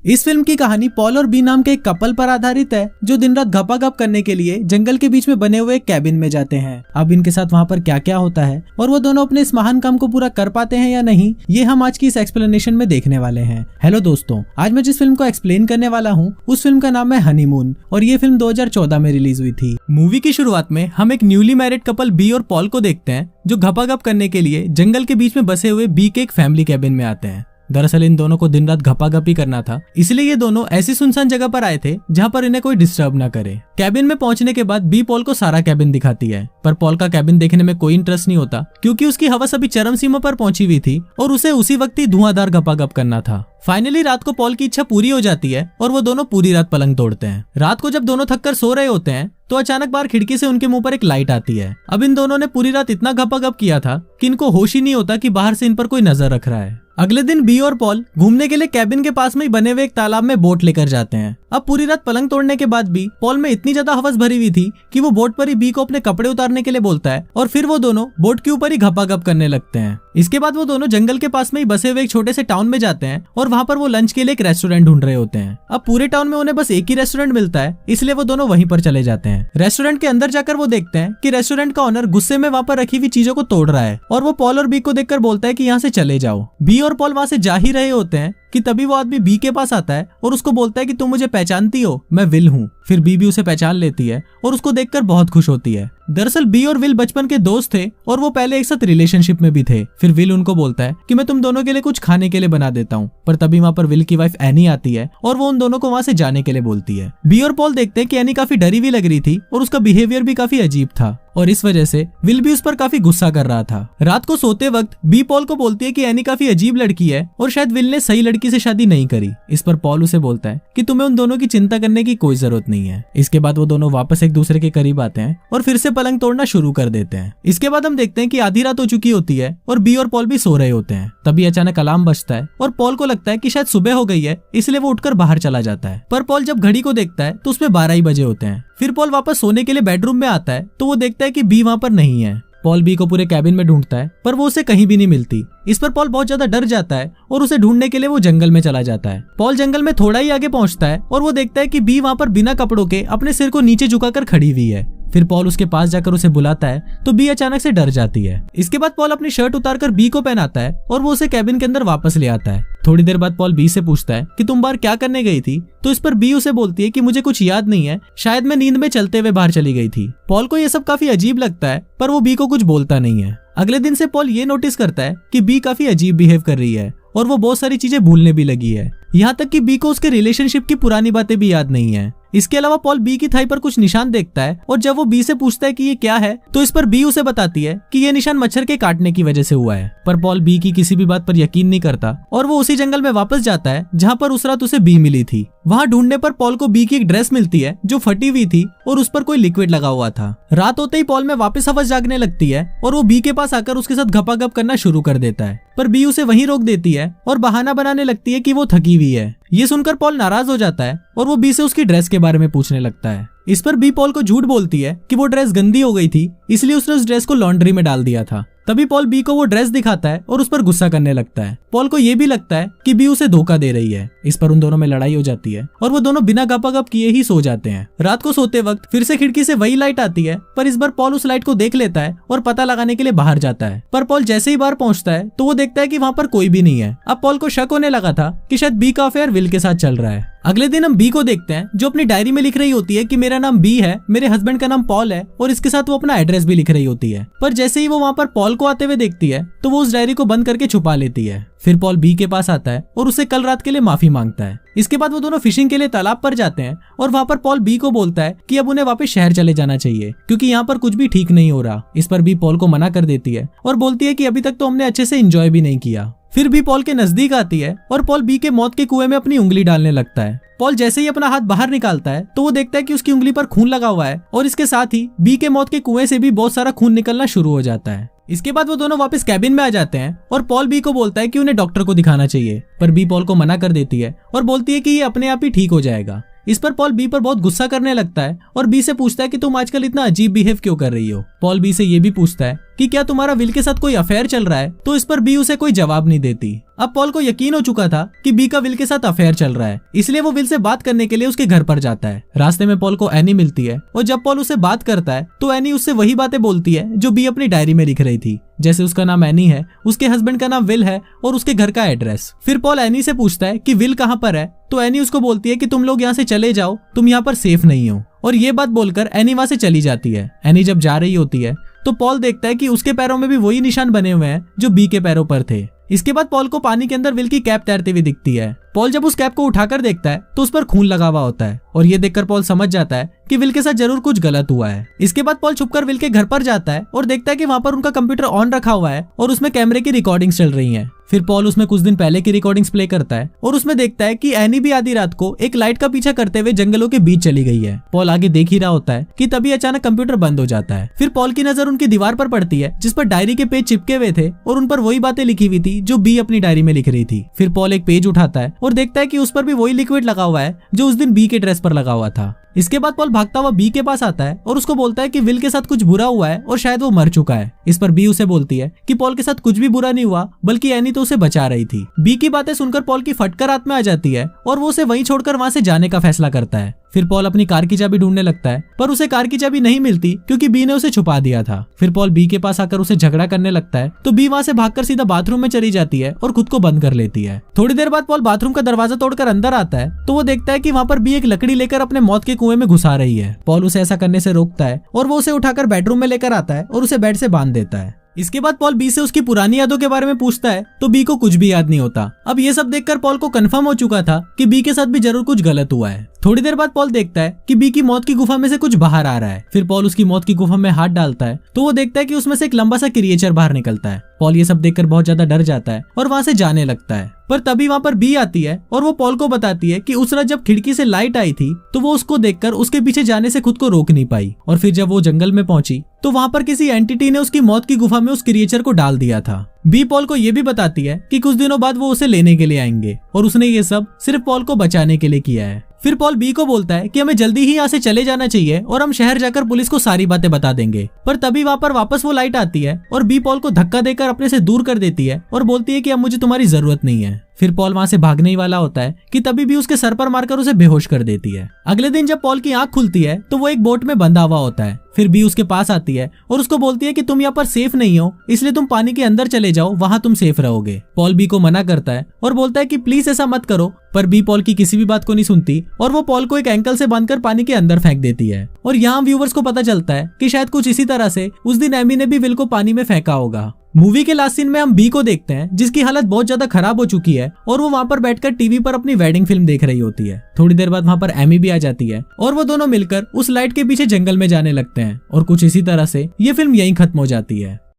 इस फिल्म की कहानी पॉल और बी नाम के एक कपल पर आधारित है जो दिन रात घपाघप करने के लिए जंगल के बीच में बने हुए एक कैबिन में जाते हैं। अब इनके साथ वहाँ पर क्या क्या होता है और वो दोनों अपने इस महान काम को पूरा कर पाते हैं या नहीं, ये हम आज की इस एक्सप्लेनेशन में देखने वाले हैं। हेलो दोस्तों, आज मैं जिस फिल्म को एक्सप्लेन करने वाला हूँ उस फिल्म का नाम है हनीमून और ये फिल्म 2014 में रिलीज हुई थी। मूवी की शुरुआत में हम एक न्यूली मैरिड कपल बी और पॉल को देखते हैं जो घपाघप करने के लिए जंगल के बीच में बसे हुए बी के एक फैमिली कैबिन में आते हैं। दरअसल इन दोनों को दिन रात घपाघप ही करना था, इसलिए ये दोनों ऐसी सुनसान जगह पर आए थे जहाँ पर इन्हें कोई डिस्टर्ब ना करे। कैबिन में पहुंचने के बाद बी पॉल को सारा कैबिन दिखाती है, पर पॉल का कैबिन देखने में कोई इंटरेस्ट नहीं होता क्योंकि उसकी हवस अभी चरम सीमा पर पहुंची हुई थी और उसे उसी वक्त ही धुआंधार घपाघप करना था। फाइनली रात को पॉल की इच्छा पूरी हो जाती है और वो दोनों पूरी रात पलंग तोड़ते हैं। रात को जब दोनों थककर सो रहे होते हैं तो अचानक बाहर खिड़की से उनके मुंह पर एक लाइट आती है। अब इन दोनों ने पूरी रात इतना घपाघप किया था कि इनको होश ही नहीं होता कि बाहर से इन पर कोई नजर रख रहा है। अगले दिन बी और पॉल घूमने के लिए कैबिन के पास में ही बने हुए एक तालाब में बोट लेकर जाते हैं। अब पूरी रात पलंग तोड़ने के बाद भी पॉल में इतनी ज्यादा हवस भरी हुई थी कि वो बोट पर ही बी को अपने कपड़े उतारने के लिए बोलता है और फिर वो दोनों बोट के ऊपर ही घपाघप करने लगते हैं। इसके बाद वो दोनों जंगल के पास में ही बसे हुए एक छोटे से टाउन में जाते हैं और वहाँ पर वो लंच के लिए एक रेस्टोरेंट ढूंढ रहे होते हैं। अब पूरे टाउन में उन्हें बस एक ही रेस्टोरेंट मिलता है, इसलिए वो दोनों वहीं पर चले जाते हैं। रेस्टोरेंट के अंदर जाकर वो देखते हैं कि रेस्टोरेंट का ओनर गुस्से में वहाँ पर रखी हुई चीजों को तोड़ रहा है और वो पॉल और बी को देखकर बोलता है कि यहाँ से चले जाओ। बी और पॉल वहाँ से जा ही रहे होते हैं कि तभी वो आदमी बी के पास आता है और उसको बोलता है कि तुम मुझे पहचानती हो, मैं विल हूँ। फिर बी भी उसे पहचान लेती है और उसको देखकर बहुत खुश होती है। दरअसल बी और विल बचपन के दोस्त थे और वो पहले एक साथ रिलेशनशिप में भी थे। फिर विल उनको बोलता है कि मैं तुम दोनों के लिए कुछ खाने के लिए बना देता हूँ, पर तभी वहाँ पर विल की वाइफ एनी आती है और वो उन दोनों को वहाँ से जाने के लिए बोलती है। बी और पॉल देखते हैं कि एनी काफी डरी हुई लग रही थी और उसका बिहेवियर भी काफी अजीब था और इस वजह से विल भी उस पर काफी गुस्सा कर रहा था। रात को सोते वक्त बी पॉल को बोलती है कि एनी काफी अजीब लड़की है और शायद विल ने सही लड़की से शादी नहीं करी। इस पर पॉल उसे बोलता है कि तुम्हें उन दोनों की चिंता करने की कोई जरूरत नहीं है। इसके बाद वो दोनों वापस एक दूसरे के करीब आते हैं और फिर से पलंग तोड़ना शुरू कर देते हैं। इसके बाद हम देखते हैं कि आधी रात हो चुकी होती है और बी और पॉल भी सो रहे होते हैं। तभी अचानक अलार्म बजता है और पॉल को लगता है कि शायद सुबह हो गई है, इसलिए वो उठकर बाहर चला जाता है। पर पॉल जब घड़ी को देखता है तो उसमें 12 ही बजे होते हैं। फिर पॉल वापस सोने के लिए बेडरूम में आता है तो वो देखता है कि बी वहाँ पर नहीं है। पॉल बी को पूरे कैबिन में ढूंढता है पर वो उसे कहीं भी नहीं मिलती। इस पर पॉल बहुत ज्यादा डर जाता है और उसे ढूंढने के लिए वो जंगल में चला जाता है। पॉल जंगल में थोड़ा ही आगे पहुंचता है और वो देखता है कि बी वहाँ पर बिना कपड़ों के अपने सिर को नीचे झुकाकर खड़ी हुई है। फिर पॉल उसके पास जाकर उसे बुलाता है तो बी अचानक से डर जाती है। इसके बाद पॉल अपनी शर्ट उतारकर बी को पहनाता है और वो उसे कैबिन के अंदर वापस ले आता है। थोड़ी देर बाद पॉल बी से पूछता है कि तुम बाहर क्या करने गई थी, तो इस पर बी उसे बोलती है कि मुझे कुछ याद नहीं है, शायद मैं नींद में चलते हुए बाहर चली गई थी। पॉल को ये सब काफी अजीब लगता है पर वो बी को कुछ बोलता नहीं है। अगले दिन से पॉल ये नोटिस करता है कि बी काफी अजीब बिहेव कर रही है और वो बहुत सारी चीजें भूलने भी लगी है। यहाँ तक कि बी को उसके रिलेशनशिप की पुरानी बातें भी याद नहीं है। इसके अलावा पॉल बी की थाई पर कुछ निशान देखता है और जब वो बी से पूछता है कि ये क्या है तो इस पर बी उसे बताती है कि ये निशान मच्छर के काटने की वजह से हुआ है। पर पॉल बी की किसी भी बात पर यकीन नहीं करता और वो उसी जंगल में वापस जाता है जहाँ पर उस रात उसे बी मिली थी। वहाँ ढूंढने पर पॉल को बी की एक ड्रेस मिलती है जो फटी हुई थी और उस पर कोई लिक्विड लगा हुआ था। रात होते ही पॉल में वापस हवस जागने लगती है और वो बी के पास आकर उसके साथ घपाघप करना शुरू कर देता है, पर बी उसे वहीं रोक देती है और बहाना बनाने लगती है कि वो थकी हुई है। ये सुनकर पॉल नाराज हो जाता है और वो बी से उसकी ड्रेस के बारे में पूछने लगता है। इस पर बी पॉल को झूठ बोलती है कि वो ड्रेस गंदी हो गई थी, इसलिए उसने उस ड्रेस को लॉन्ड्री में डाल दिया था। तभी पॉल बी को वो ड्रेस दिखाता है और उस पर गुस्सा करने लगता है। पॉल को ये भी लगता है कि बी उसे धोखा दे रही है। इस पर उन दोनों में लड़ाई हो जाती है और वो दोनों बिना घपाघप किए ही सो जाते हैं। रात को सोते वक्त फिर से खिड़की से वही लाइट आती है, पर इस बार पॉल उस लाइट को देख लेता है और पता लगाने के लिए बाहर जाता है। पर पॉल जैसे ही बाहर पहुंचता है तो वो देखता है कि वहाँ पर कोई भी नहीं है। अब पॉल को शक होने लगा था कि शायद बी का अफेयर विल के साथ चल रहा है। अगले दिन हम बी को देखते हैं जो अपनी डायरी में लिख रही होती है कि मेरा नाम बी है, मेरे हस्बैंड का नाम पॉल है और इसके साथ वो अपना एड्रेस भी लिख रही होती है। पर जैसे ही वो वहाँ पर पॉल को आते हुए देखती है तो वो उस डायरी को बंद करके छुपा लेती है। फिर पॉल बी के पास आता है और उसे कल रात के लिए माफी मांगता है। इसके बाद वो दोनों फिशिंग के लिए तालाब पर जाते हैं और वहाँ पर पॉल बी को बोलता है कि अब उन्हें वापस शहर चले जाना चाहिए क्योंकि यहाँ पर कुछ भी ठीक नहीं हो रहा। इस पर बी पॉल को मना कर देती है और बोलती है कि अभी तक तो हमने अच्छे से एंजॉय भी नहीं किया। फिर भी पॉल के नजदीक आती है और पॉल बी के मौत के कुएं में अपनी उंगली डालने लगता है। पॉल जैसे ही अपना हाथ बाहर निकालता है तो वो देखता है कि उसकी उंगली पर खून लगा हुआ है और इसके साथ ही बी के मौत के कुएं से भी बहुत सारा खून निकलना शुरू हो जाता है। इसके बाद वो दोनों वापस कैबिन में आ जाते हैं और पॉल बी को बोलता है कि उन्हें डॉक्टर को दिखाना चाहिए, पर बी पॉल को मना कर देती है और बोलती है कि ये अपने आप ही ठीक हो जाएगा। इस पर पॉल बी पर बहुत गुस्सा करने लगता है और बी से पूछता है कि तुम आजकल इतना अजीब बिहेव क्यों कर रही हो। पॉल बी से ये भी पूछता है कि क्या तुम्हारा विल के साथ कोई अफेयर चल रहा है, तो इस पर बी उसे कोई जवाब नहीं देती। अब पॉल को यकीन हो चुका था कि बी का विल के साथ अफेयर चल रहा है, इसलिए वो विल से बात करने के लिए उसके घर पर जाता है। रास्ते में पॉल को एनी मिलती है और जब पॉल उससे बात करता है तो एनी उससे वही बातें बोलती है जो बी अपनी डायरी में लिख रही थी, जैसे उसका नाम एनी है, उसके हस्बैंड का नाम विल है और उसके घर का एड्रेस। फिर पॉल एनी से पूछता है कि विल कहाँ पर है, तो एनी उसको बोलती है कि तुम लोग यहाँ से चले जाओ, तुम यहाँ पर सेफ नहीं हो। और ये बात बोलकर एनी वहां से चली जाती है। एनी जब जा रही होती है तो पॉल देखता है कि उसके पैरों में भी वही निशान बने हुए हैं जो बी के पैरों पर थे। इसके बाद पॉल को पानी के अंदर विल की कैप तैरती हुई दिखती है। पॉल जब उस कैप को उठाकर देखता है तो उस पर खून लगा हुआ होता है और ये देखकर पॉल समझ जाता है कि विल के साथ जरूर कुछ गलत हुआ है। इसके बाद पॉल छुपकर विल के घर पर जाता है और देखता है कि वहाँ पर उनका कंप्यूटर ऑन रखा हुआ है और उसमें कैमरे की रिकॉर्डिंग्स चल रही हैं। फिर पॉल उसमें कुछ दिन पहले की रिकॉर्डिंग्स प्ले करता है और उसमें देखता है कि एनी भी आधी रात को एक लाइट का पीछा करते हुए जंगलों के बीच चली गई है। पॉल आगे देख ही रहा होता है कि तभी अचानक कंप्यूटर बंद हो जाता है। फिर पॉल की नजर उनकी दीवार पर पड़ती है जिस पर डायरी के पेज चिपके हुए थे और उन पर वही बातें लिखी हुई थी जो बी अपनी डायरी में लिख रही थी। फिर पॉल एक पेज उठाता है और देखता है कि उस पर भी वही लिक्विड लगा हुआ है जो उस दिन बी के ड्रेस पर लगा हुआ था। इसके बाद पॉल भागता हुआ बी के पास आता है और उसको बोलता है कि विल के साथ कुछ बुरा हुआ है और शायद वो मर चुका है। इस पर बी उसे बोलती है कि पॉल के साथ कुछ भी बुरा नहीं हुआ, बल्कि एनी तो उसे बचा रही थी। बी की बातें सुनकर पॉल की फटकर रात में आ जाती है और वो उसे वहीं छोड़कर वहां से जाने का फैसला करता है। फिर पॉल अपनी कार की चाबी ढूंढने लगता है पर उसे कार की चाबी नहीं मिलती क्योंकि बी ने उसे छुपा दिया था। फिर पॉल बी के पास आकर उसे झगड़ा करने लगता है तो बी वहां से भागकर सीधा बाथरूम में चली जाती है और खुद को बंद कर लेती है। थोड़ी देर बाद पॉल बाथरूम का दरवाजा तोड़कर अंदर आता है तो वो देखता है कि वहाँ पर बी एक लकड़ी लेकर अपने मौत के कुएं में घुसा रही है। पॉल उसे ऐसा करने से रोकता है और वो उसे उठाकर बेडरूम में लेकर आता है और उसे बेड से बांध देता है। इसके बाद पॉल बी से उसकी पुरानी यादों के बारे में पूछता है तो बी को कुछ भी याद नहीं होता। अब ये सब देखकर पॉल को कंफर्म हो चुका था कि बी के साथ भी जरूर कुछ गलत हुआ है। थोड़ी देर बाद पॉल देखता है कि बी की मौत की गुफा में से कुछ बाहर आ रहा है। फिर पॉल उसकी मौत की गुफा में हाथ डालता है तो वो देखता है कि उसमें से एक लंबा सा क्रिएचर बाहर निकलता है। पॉल ये सब देखकर बहुत ज्यादा डर जाता है और वहां से जाने लगता है। पर तभी वहां पर बी आती है और वो पॉल को बताती है कि उस रात जब खिड़की से लाइट आई थी तो वो उसको देखकर उसके पीछे जाने से खुद को रोक नहीं पाई और फिर जब वो जंगल में पहुंची तो वहां पर किसी एंटिटी ने उसकी मौत की गुफा में उस क्रिएचर को डाल दिया था। बी पॉल को ये भी बताती है कि कुछ दिनों बाद वो उसे लेने के लिए आएंगे और उसने ये सब सिर्फ पॉल को बचाने के लिए किया है। फिर पॉल बी को बोलता है कि हमें जल्दी ही यहाँ से चले जाना चाहिए और हम शहर जाकर पुलिस को सारी बातें बता देंगे। पर तभी वहाँ पर वापस वो लाइट आती है और बी पॉल को धक्का देकर अपने से दूर कर देती है और बोलती है कि अब मुझे तुम्हारी जरूरत नहीं है। फिर पॉल वहां से भागने ही वाला होता है कि तभी भी उसके सर पर मारकर उसे बेहोश कर देती है। अगले दिन जब पॉल की आंख खुलती है तो वो एक बोट में बंधा हुआ होता है। फिर बी उसके पास आती है और उसको बोलती है कि तुम यहाँ पर सेफ नहीं हो, इसलिए तुम पानी के अंदर चले जाओ, वहां तुम सेफ रहोगे। पॉल बी को मना करता है और बोलता है कि प्लीज ऐसा मत करो, पर बी पॉल की किसी भी बात को नहीं सुनती और वो पॉल को एक एंकल से बांधकर पानी के अंदर फेंक देती है। और यहाँ व्यूवर्स को पता चलता है कि शायद कुछ इसी तरह से उस दिन एमी ने भी विल को पानी में फेंका होगा। मूवी के लास्ट सीन में हम बी को देखते हैं जिसकी हालत बहुत ज्यादा खराब हो चुकी है और वो वहाँ पर बैठकर टीवी पर अपनी वेडिंग फिल्म देख रही होती है। थोड़ी देर बाद वहाँ पर एमी भी आ जाती है और वो दोनों मिलकर उस लाइट के पीछे जंगल में जाने लगते हैं और कुछ इसी तरह से ये फिल्म यहीं खत्म हो जाती है।